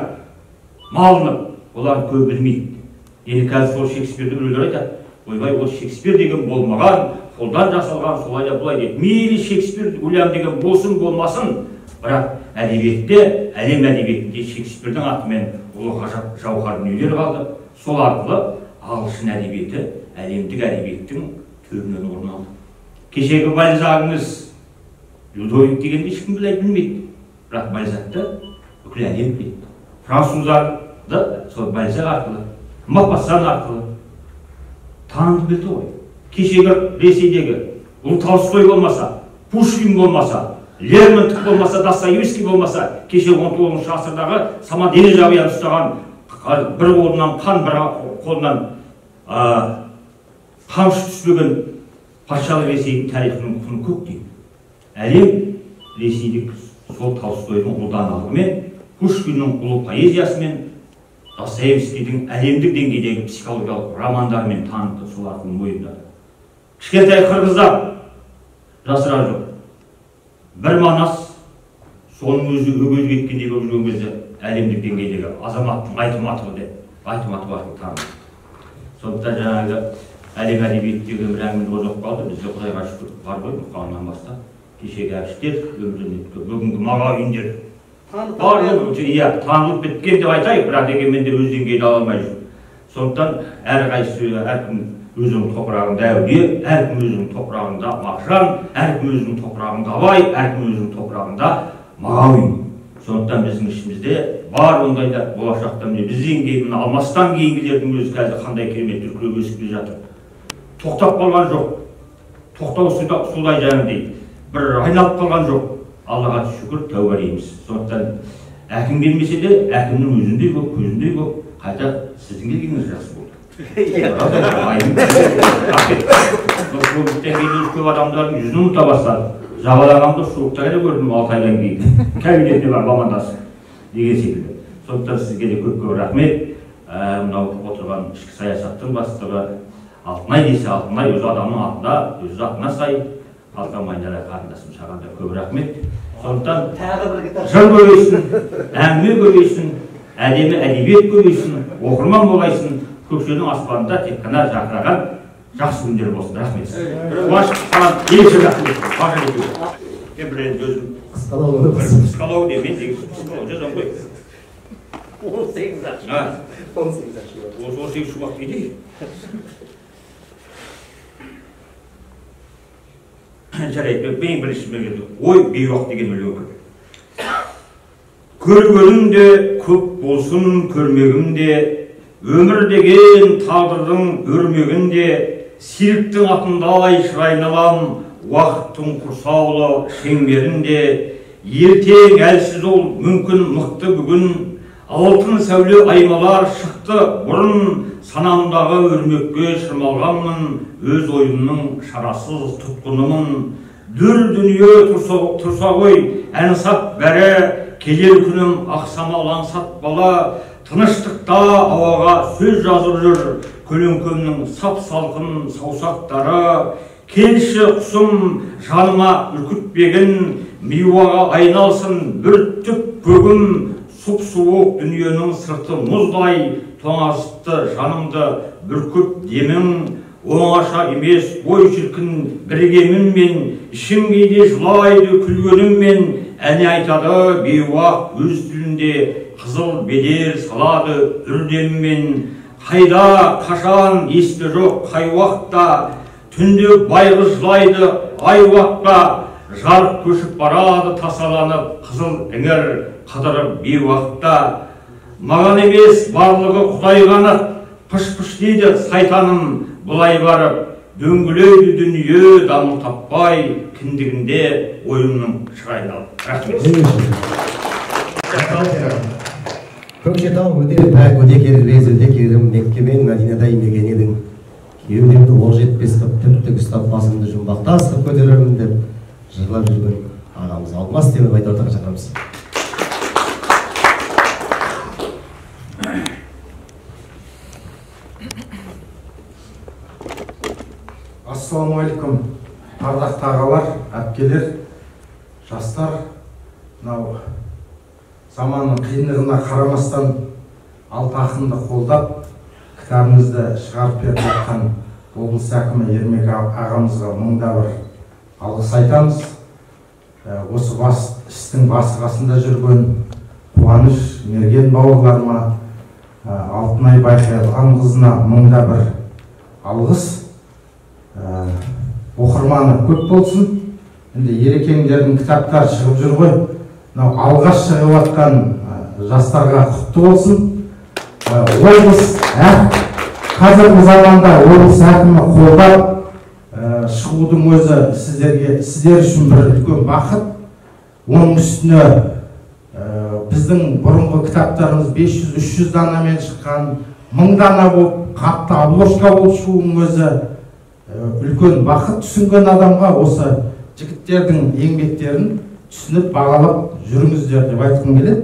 малынып, олар көп білмейді. Енді қазір сол Шекспирді біреулер айтады, ойбай, ол Шекспир деген болмаған, қолдан жасалған, солай да бұлай дейді. Мейлі Шекспир өлем деген болсын болмасын, бірақ әдебиетте, әлем әдебиетінде Шекспирдің атымен ұлы ғажап жауһар дүниелер қалды. Сол арқылы ағылшын әдебиеті әлемдік әдебиеттің төрінен орын алды. Кешегі Бальзагыңыз Людовик дегенді ешкім білмейді, бірақ Бальзакты бүкіл әлем біледі. Француздарды сол Бальзак арқылы, Мопассан арқылы танып білді ғой. Кешегі Ресейдегі Ұлы Толстой болмаса, Пушкин болмаса, Лермонтов болмаса, Достоевский болмаса, кешегі 19 ғасырдағы Самат Елжавиян ұстаған бір қолынан қан, бір қолынан қамшы түспеген патшалық Ресейдің тарихының құны көк дейді. Әлем Ресейдік сол Толстойдың ұлы даналығымен, Пушкиннің ұлы поэзиясымен, Достоевскийдің әлемдік деңгейдегі психологиялық романдарымен таныды, сол арқылы мойындады. Кішкентай қырғыздар жасыра жоқ. Бір Манас соның өзі өгіз кеткендей болып жүрген кезде әлемдік деңгейдегі азаматтың айтыматығы арқылы таныды. Сондықтан жаңағы әлем әдебиеттегі бір әңгіме озып қалды. Бізде Құдайға шүкір бар ғой, Мұқаннан басқа. Кешегі әбіштер, бүгінгі Мағауиндер танылып біткен деп айтайық, бірақ дегенмен де өз деңгейін ала алмай жүр. Сондықтан әркім өзінің топырағында әулие, әркім өзінің топырағында Мағжан, әркім өзінің топырағында Абай, әркім өзінің топырағында Мағауин. Сондықтан біздің ішімізде бар ондайда болашақта бізден кейін алмастан кейінгілердің өзі қазір қандай керемет дүркіреп өсіп келе жатыр. Тоқтап қалған жоқ. Тоқтау судай жаңағыдай бір айналып қалған жоқ. Аллаға шүкір, тәуба дейміз. Сондықтан әкім келмесе де, әкімнің өзіндей болып, көзіндей болып, қайта сіздің келгеніңіз жақсы болды. Көп адамдардың жүзін ұмыта бастады. Жағалағанды суықта да көрдім 6 айдан кейін. Кабинетіне бар мамандасы деген секілді. Сондықтан сізге де көп рахмет. Мынау отырған ішкі саясаттың бастығы Алтынай десе, Алтынай өз адамның атында, өз атына сай. Қалқамайнара қарындасым саған да көп рахмет. Сондықтан жыр көбейсін, әңгіме көбейсін, әдемі әдебиет көбейсін, оқырман болайсың, көкшенің аспанында тек қана жарқыраған жақсы күндер болсын. Рахмет. Қуаныш саған ерекше рахмет. Бажа екеуі. Мен бір енді өзім қысқалау де, мен деген қысқалау жазам ғой. 18 жақ. 18 шумақ дейді. Жарайды, ең бірінші мегенді ой бейуақ деген өлең көп. Көргенім де көп болсын көрмегімде, өмір деген тағдырдың өрмегінде, сиректің атындай шырайналам, уақыттың құрсаулы шеңберінде, ертең әлсіз ол мүмкін мықты бүгін, алтын сәуле аймалар шықты бұрын, санамдағы өрмекке шырмалғанмын, өз ойымның шарасыз тұтқынымын. Дүр дүние тұрса ғой, әнсап бәрі, келер күнім ақсамал аңсат бала, тыныштықта ауаға сөз жазып жүр, көлеңкемнің сап салқын саусақтары, келші құсым жаныма үркітпеген, миуаға айналсын бір түп көгім, сұп-суық дүниенің сырты мұздай, тоңазытты жанымды бүркіп демің, оңаша емес ой шіркін біргеміммен, ішім кейде жылайды күлгеніммен, әне айтады бейуақ өз тілінде, қызыл бедер салады үрдеммен. Қайда, қашан, есті жоқ қай уақытта, түнде байғыз жылайды ай уақытта, жарық көшіп барады тасаланып, қызыл іңір қыдырып бейуақытта. Маған емес барлығы Құдай ғанық, пыш-пыш дейді сайтаным бұлай барып, дөңгілейді дүние дамыл таппай, кіндігінде ойымның шырайналып. Көкшетау өте кербезілде керім Меккемен Мәдинадай мекен едің. Кеудемді ол жетпес қып түптік ұстап басымды жұмбақта асқып көтерермін деп жырлап жүрген ағамыз Алмас Темірбайды ортаға шақырамыз. Ассалаумағалейкум, ардақты ағалар, әпкелер, жастар. Мынау заманның қиындығына қарамастан алты ақынды қолдап кітабымызды шығарып беріп жатқан облыс әкімі Ермек ағамызға мыңда бір алғыс айтамыз. Осы істің басы қасында жүрген Қуаныш Мерген бауырларыма, Алтынай Байқайылғанқызына мыңда бір алғыс. Оқырманы көп болсын. Енді ерекеңдердің кітаптары шығып жүр ғой. Алғаш шығып атқан жастарға құтты болсын. Облыс қазіргі заманда облыс әкімі қолдап шығудың өзі сіздер үшін бір үлкен бақыт. Оның үстіне біздің бұрынғы кітаптарымыз 500-300 данамен шыққан, 1000 дана болып, қатты обложка болып шығуының өзі үлкен бақыт. Түсінген адамға осы жігіттердің еңбектерін түсініп бағалап жүріңіздер деп айтқым келеді.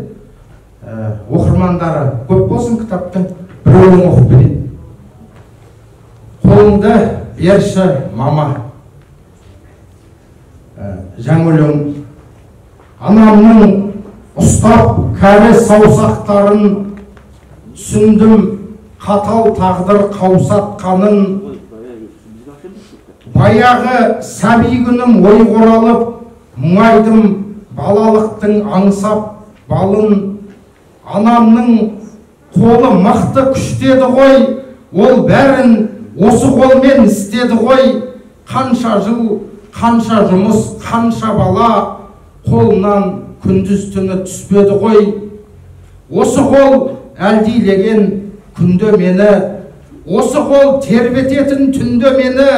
Оқырмандары көп болсын кітаптың, біреуін оқып берейін. Қолыңды берші мама. Жаңа өлең. Анамның ұстап кәрі саусақтарын, түсіндім қатал тағдыр қаусатқанын. Баяғы сәби күнім ой қоралып, мұңайдым балалықтың аңсап балын. Анамның қолы мықты күштеді ғой, ол бәрін осы қолмен істеді ғой. Қанша жыл, қанша жұмыс, қанша бала, қолынан күндіз түні түспеді ғой. Осы қол әлдилеген күнде мені, осы қол тербететін түнде мені.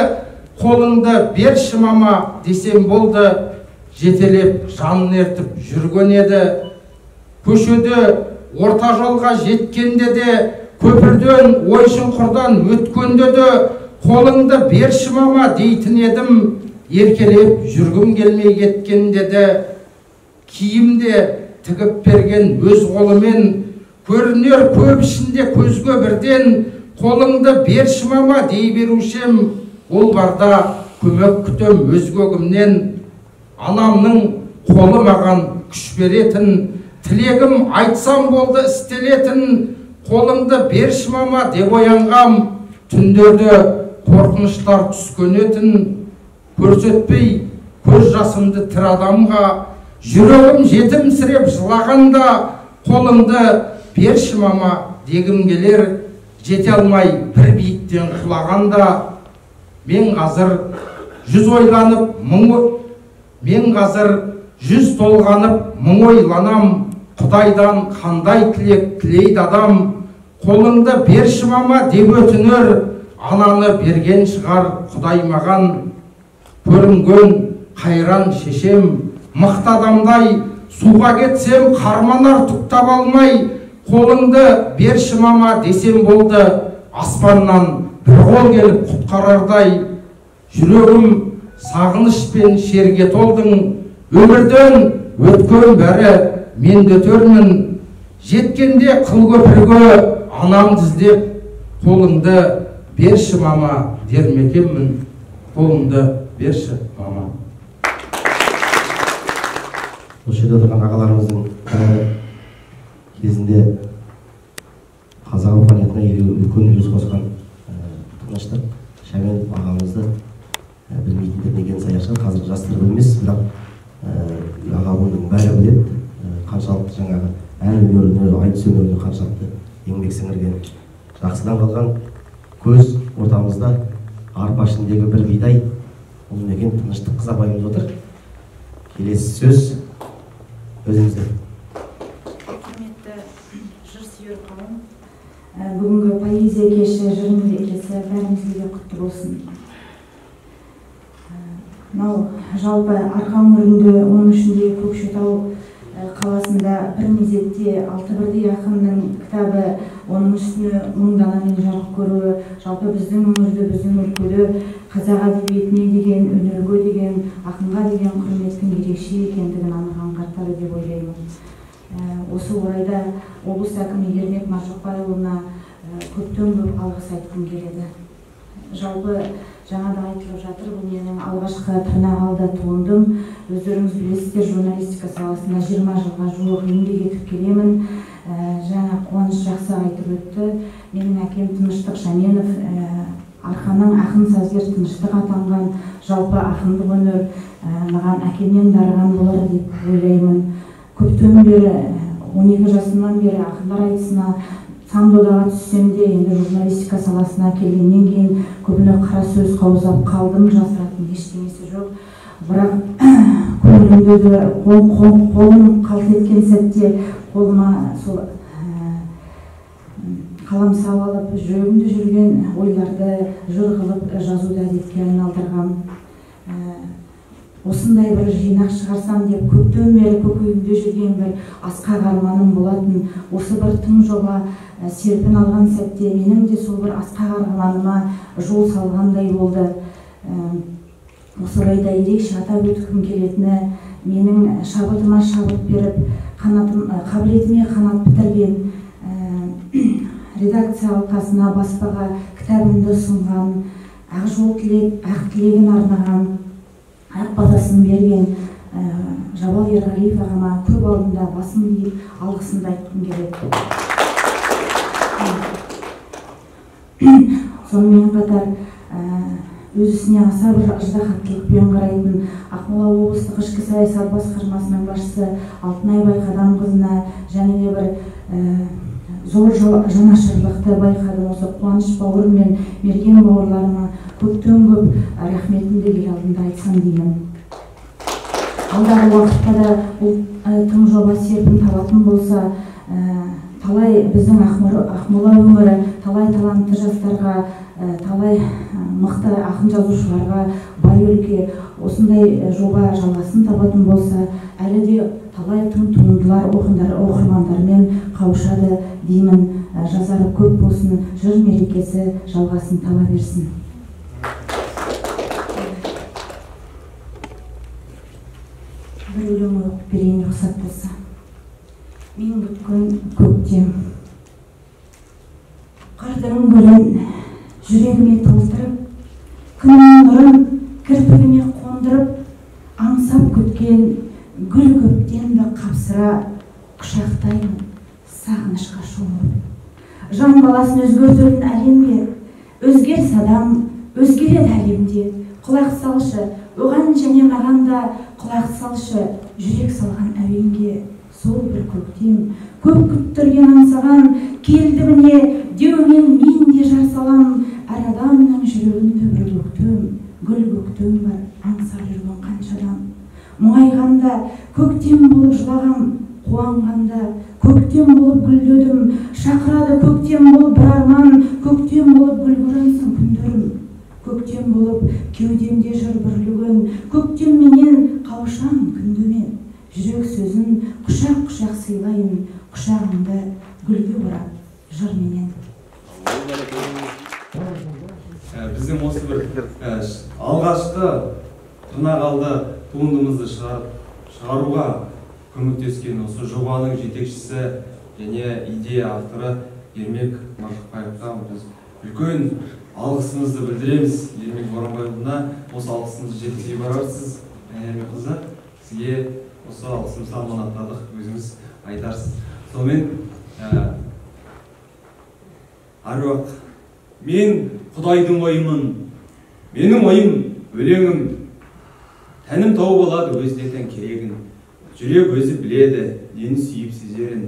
Қолыңды берші мама десем болды, жетелеп жанын ертіп жүрген еді. Көшеде орта жолға жеткенде де, көпірден ой шұңқырдан өткенде де, қолыңды берші мама дейтін едім. Еркелеп жүргім келмей кеткенде де, киімде тігіп берген өз қолымен, көрінер көп ішінде көзге бірден, қолыңды берші мама дей берушем. Ол барда көмек күтем өзге кімнен. Анамның қолы маған күш беретін, тілегім айтсам болды істелетін. Қолыңды берші мама деп оянғам, түндерде қорқыныштар түскен етін. Көрсетпей көз жасымды тір адамға, жүрегім жетімсіреп жылағанда. Қолыңды берші мама дегім келер, жете алмай бір биіктен құлағанда. Мен қазір жүз толғанып мың ойланам. Құдайдан қандай тілек тілейді адам. Қолыңды берші мама деп өтінер, ананы берген шығар Құдай маған. Көрінген қайран шешем мықты адамдай, суға кетсем қарманар тұқтап алмай. Қолыңды берші мама десем болды, аспаннан бір қол келіп құтқарардай. Жүрегім сағыныш пен шерге толдың, өмірден өткен бәрі мен дөтермін. Жеткенде қыл көпірге анам діздеп, қолыңды берші мама дермекеммін. қолыңды берші мама. Осы жерде отырған ағаларымыздың кезінде қазақ руханиятына үлкен үлес қосқан Тыныштық Шәменов ағамызды білмейтіндер деген саяқшы, қазір жастар білмес, бірақ аға буынның бәрі біледі. Қаншалықты жаңағы ән өнеріне, айтыс өнеріне қаншалықты еңбек сіңірген. Жақсыдан қалған көз ортамызда арпа ішіндегі бір бидай, ол деген Тыныштық қыз апайымыз отыр. Келесі сөз өзіңізде. Құрметті жыр сүйер қауым, бүгінгі поэзия кеші, жыр мерекесі бәрімізге құтты болсын. Мынау жалпы Арқа өңірінде, оның ішінде Көкшетау қаласында бір мезетте 6 бірдей ақынның кітабы, оның үстіне 1000 данамен жарық көруі, жалпы біздің өңірде, біздің өлкеде қазақ әдебиетіне деген, өнерге деген, ақынға деген құрметтің ерекше екендігін анық аңғартады деп ойлаймын. Осы орайда облыс әкімі Ермек Маржықпайұлына көптен көп алғыс айтқым келеді. Жалпы жаңада айтылып жатыр, бұл менің алғашқы тырнақалды туындым. Өздеріңіз білесіздер, журналистика саласында 20 жылға жуық еңбек етіп келемін. Жаңа Қуаныш жақсы айтып өтті. Менің әкем Тыныштық Шәменов, Арқаның ақын сазгер Тыныштық атанған, жалпы ақындық өнер маған әкемнен дарыған болар деп ойлаймын. Көптен бері, 12 жасымнан бері ақындар айтысына сан додаға түссем де, енді журналистика саласына келгеннен кейін көбіне қара сөз қаузап қалдым, жасыратын ештеңесі жоқ. Бірақ көңілімде қолым қалт еткен сәтте қолыма сол қалам алып жүрегімде жүрген ойларды жыр қылып жазуды әдетке айналдырғам. Осындай бір жинақ шығарсам деп көптен бері көкейімде жүрген бір асқақ арманым болатын. Осы бір тың жоба серпін алған сәтте менің де сол бір асқақ арманыма жол салғандай болды. Осы орайда ерекше атап өткім келетіні, менің шабытыма шабыт беріп, қабілетіме қанат бітірген, редакция алқасына, баспаға кітабымды ұсынған, ақ жол тілеп, ақ тілегін арнаған, ақ батасын берген Жабал Ерғалиев ағама көп алдында басым иіп алғысымды айтқым келеді. Сонымен қатар өз ісіне аса бір ыждахаттылықпен қарайтын Ақмола облыстық ішкі саясат басқармасының басшысы Алтынай Байқадамқызына және де бір зор жанашырлықты байқадым. Осы Қуаныш бауырым мен Мерген бауырларыма көптен көп рахметімді ел алдында айтсам деймін. Алдағы уақытта да бұл тың жоба серпін табатын болса, талай біздің Ақмола өңірі талай талантты жастарға, талай мықты ақын жазушыларға бай өлке, осындай жоба жалғасын табатын болса, әлі де талай тың туындылар оқырмандармен қауышады деймін. Жазары көп болсын, жыр мерекесі жалғасын таба берсін. Бір өлең оқып берейін рұқсат болса. Мен күткен көктем, қырдың гүлін жүрегіме толтырып, күннің нұрын кірпігіме қондырып, аңсап күткен гүл көктемді қапсыра құшақтаймын сағынышқа шомылып. Жан баласын өзгертетін әлемге, өзгеріс адам, өзгереді әлемде. Құлақ салшы, оған және маған да құлақ салшы, жүрек салған әуенге. Сол бір көктем, көп күттірген аңсаған, келді міне, деумен мен де жар салам. Әр адамның жүрегінде бір көктем, гүл көктем бар, аңсап жүрген қаншадан. Мұңайғанда көктем болып жылағам, қуанғанда көктем болып гүлдедім. Шақырады көктем болып бір арман, көктем болып гүл көремсің күндерім. Көктем болып кеудемде жүр бірлігін, көктем менен қауышам күндемен. Жүрек сөзін құшақ-құшақ сыйлайын, құшағымды гүлге орап жыр менен. Біздің осы бір алғашқы тырнақалды туындымызды шығаруға көмектескен осы жобаның жетекшісі және идея авторы Ермек Маржықпаевқа біз үлкен алғысымызды білдіреміз Ермек Боранбайұлына. Осы алғысымызды жеткізуге барарсыз, Ермек қызы. Сізге осы алғысымызды аманаттадық, өзіңіз айтарсыз. Сонымен аруақ, мен Құдайдың ойымын, менің ойым өлеңім. Тәнім тауып алады өзінен керегін, жүрек өзі біледі нені сүйіп сезерін.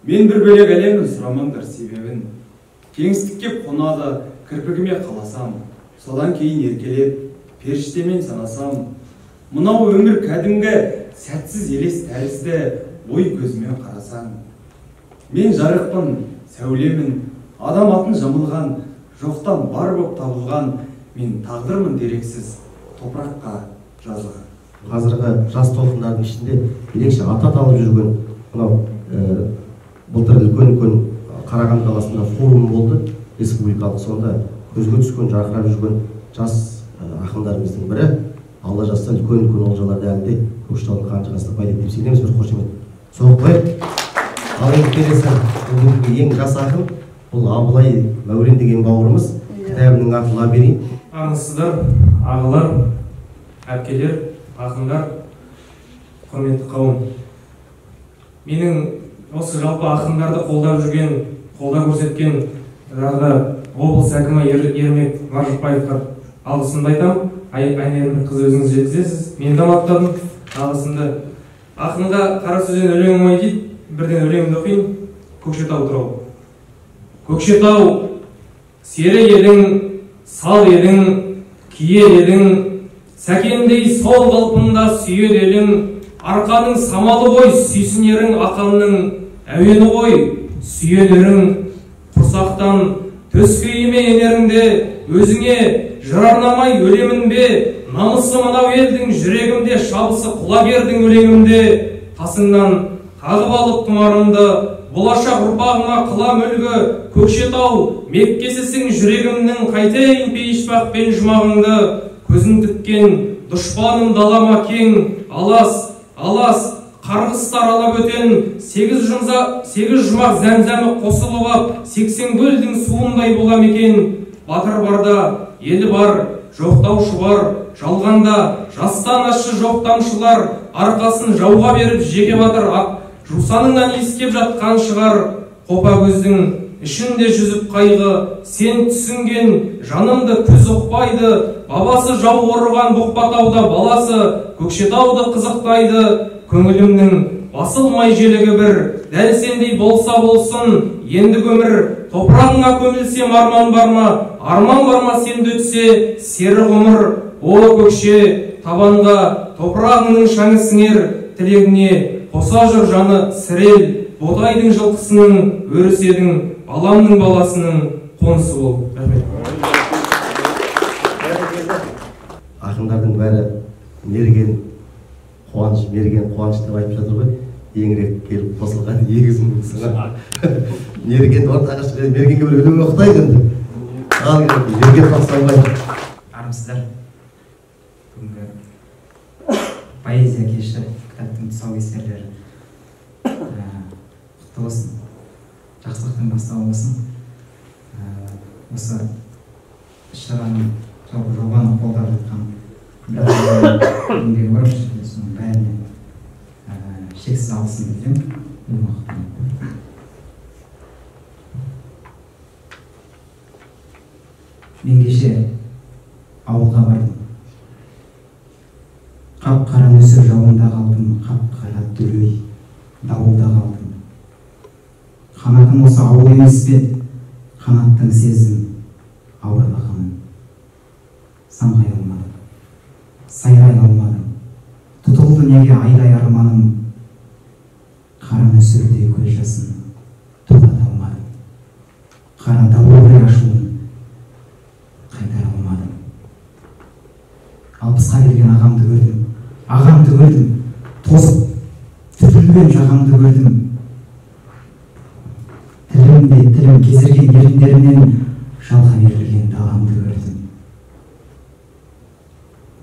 Мен бір бөлек әлемнің сұрамаңдар себебін. Кеңістікке қонады кірпігіме қаласам, содан кейін еркелеп періштемен санасам. Мынау өмір кәдімгі сәтсіз елес тәрізді, ой көзімен қарасаң. Мен жарықпын, сәулемін, адам атын жамылған, жоқтан бар боп табылған, мен тағдырмын дерексіз, топыраққа жазылған. Қазіргі жас толқындардың ішінде ерекше аты аталып жүрген мынау былтыр үлкен Қарағанды қаласында форум болды, республикалық. Сонда көзге түскен, жарқырап жүрген жас ақындарымыздың бірі, алла жазса үлкен олжаларды әлде Көкшетаудың қанжығасына байлайды деп сенеміз. Бір қошемет соғып қояйық. Ал енді келесі бүгінгі ең жас ақын бұл Абылай Мәулен деген бауырымыз. Кітабының аты «Лабиринт». Армысыздар, ағалар, әпкелер, ақындар, құрметті қауым. Менің осы жалпы ақындарды қолдап жүрген, қолдау көрсеткен жағы облыс әкімі Ермек Маржықпаевқа алғысымды айтамын. Айнермек қызы өзіңіз жеткізесіз. Мен де мақтадым алғысымды. Ақынға қара сөзден өлеңім ой дейді, бірден өлеңімді оқиын. Көкшетау туралы. Көкшетау, сері едің, сал едің, киер едің, сәкендей сол қалпында сүйер елің, арқаның самалы ғой, сүйсінерің ақанның әуені ғой, сүйенерің құрсақтан төскейіме енеріңде, өзіңе жыр арнамай өлемін бе, намысы мынау елдің жүрегімде, шабысы құлагердің өлеңімде, қасыңнан қағып алып тұмарымды, болашақ ұрпағыма қылам үлгі, Көкшетау меккесісің жүрегімнің, қайтейін пейішпақпен жұмағыңды, көзін тіккен дұшпаным далама кең, алас қарғыстар алап өтен, 8 жұмақ зәмзәмі қосылып ап, 80 көлдің суындай болам екен. Батыр барда елі бар, жоқтаушы бар, жалғанда жастан ащы жоқ тамшылар, арқасын жауға беріп жеке батыр жусаныңнан иіскеп жатқан шығар. Қопа көздің ішінде жүзіп қайғы, сен түсінген жанымды күз ұқпайды, бабасы жау ұрған бұқпатауда баласы Көкшетауды қызықтайды. Көңілімнің басылмай желігі бір, дәл сендей болса болсын енді көмір. Топырағыңа көмілсем арман бар ма, арман бар ма сенде өтсе сері ғұмыр. О көкше, табанға топырағыңның шаңы сіңер, тілегіне қоса жүр жаны сірел. Ботайдың жылқысының өріседің, баламның баласының қонысы бол. Ақындардың бәрі мерген қуаныш деп айтып жатыр ғой. Еңірек келіп қосылған егізімнің сыңы. Мерген ортаға шығып, мергенге бір өлең оқытайық енді. Ал мерген тоқсанбай. Армысыздар. Бүгінгі поэзия кеші, кітаптың тұсаукесерлері құтты болсын. Жақсылықтың бастауы болсын. Осы іс-шараның жобаны қолдап жатқан еңбегі бар, соның бәріне шексіз алғысым білдіремін. Мен кеше ауылға бардым. Қап-қара нөсер жауында қалдым, қап-қара дүлей дауылда қалдым. Қанатым осы ауыл емес пе, қанаттың сездім ауырлығын. Самғай алмадым, сайрай алмадым, тұтылды неге айдай арманым. Қара нөсердей көз жасын тоқтата алмадым, қара дауылдай ашуын қайтара алмадым. Алпысқа келген ағамды көрдім, тозып түтілген жағамды көрдім. Тілім кезірген еріндерінен жалға берілген даламды көрдім.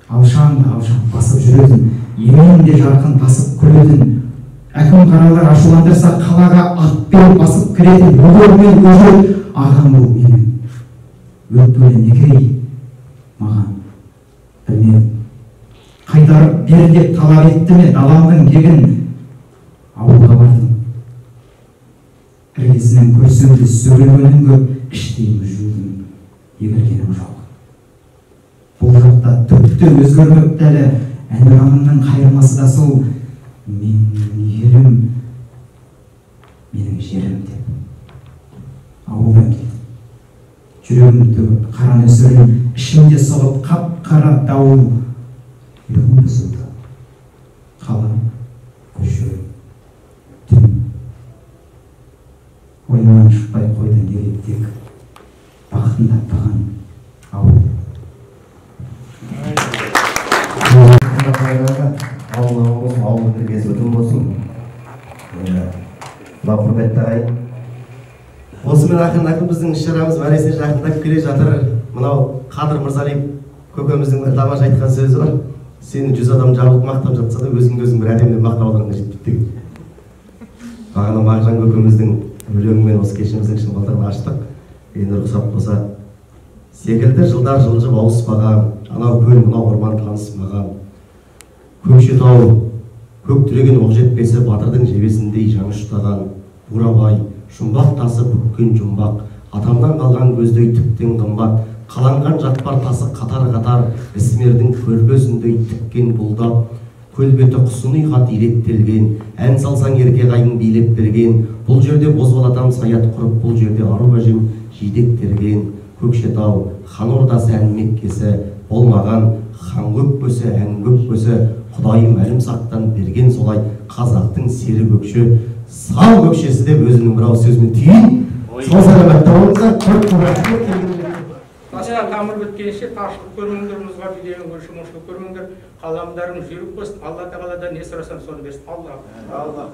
Алшаң басып жүретін, еменде жарқын басып күлетін, әкім қаралар ашуландырса қалаға атпен басып кіретін, өгер мен өжет ағам бұл менің. өтпелі не керек маған білмедім. Қайтарып бер деп талап етті ме даламның кегін? Ауылға бардым. Іргесінен көрсемді сөгілгенін көп, іштей мүжілдім, егілгенім жоқ. Бұл жақта түкті өзгермепті әлі, әнұранымның қайырмасы да сол, менің ерім, менің жерім деп. Ауылдан келдім. Жүрегім төгіп, қара нөсерім, ішімде соғып, қап-қара дауыл, ұйқым бұзылды. Қала, көшірім, түн. Ойымнан шықпай қойды неге тек бақытын таппаған ауыл. Ауылдың іргесі бүтін болсын. Мынау құрметті ағайын. Осымен ақырын біздің іс-шарамыз мәресіне жақындап келе жатыр. Мынау Қадыр Мырзалиев көкеміздің бір тамаша айтқан сөзі бар. Сені 100 адам жабылып мақтап жатса да, өзіңді өзің бір әдемі мақтап алғанға жетпейді деген. Бағана Мағжан көкеміздің өлеңімен осы кешіміздің шын балдығын аштық. Енді рұқсат болса, секілді жылдар жылжып ауыспаған, анау көл мынау орман таныспаған. Көкшетау, көк түреген оқ жетпесі батырдың жебесіндей жаңы ұштаған. Бурабай, жұмбақ тасы бүккен жұмбақ, атамнан қалған көздей тіптен қымбат. Қаланған жатпар тасы қатар-қатар, ісмердің көрпесіндей тіккен бұлдап. Көл беті құсыны хат илеттелген, ән салсаң ерке қайын билеп берген. Бұл жерде бозбалатам саят құрып, бұл жерде ару әжем жидектерген. Көкшетау, хан ордасы ән меккесі, болмаған хан көкпесі, ән көкпесі. Құдайым әлім сақтан берген солай, қазақтың сері көкші, сал көкшесі деп өзінің бір ауыз сөзімен түйін. Сол саламатта болыңыздар, көп рахмет. Тасқа тамыр біткенше ташқып көрмеңдер, мұзға билеген көші мұшқып көрмеңдер. Қаламдарың жүйрік болсын, Алла тағаладан не сұрасам соны берсін. Алла.